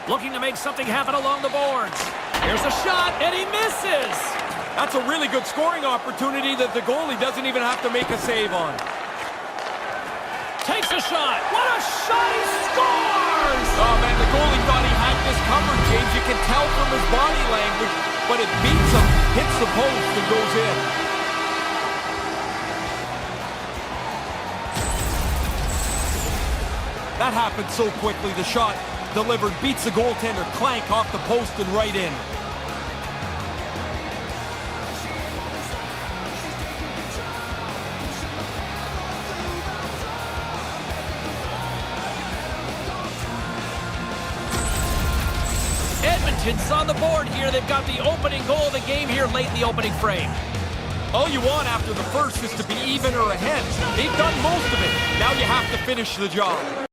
Looking to make something happen along the boards. Here's a shot, and he misses! That's a really good scoring opportunity that the goalie doesn't even have to make a save on. Takes a shot. What a shot! He scores! Oh, man, the goalie thought he had this covered, James. You can tell from his body language, but it beats him, hits the post, and goes in. That happened so quickly. The shot delivered, beats the goaltender, clank off the post and right in. Edmonton's on the board here. They've got the opening goal of the game here late in the opening frame. All you want after the first is to be even or ahead. They've done most of it. Now you have to finish the job.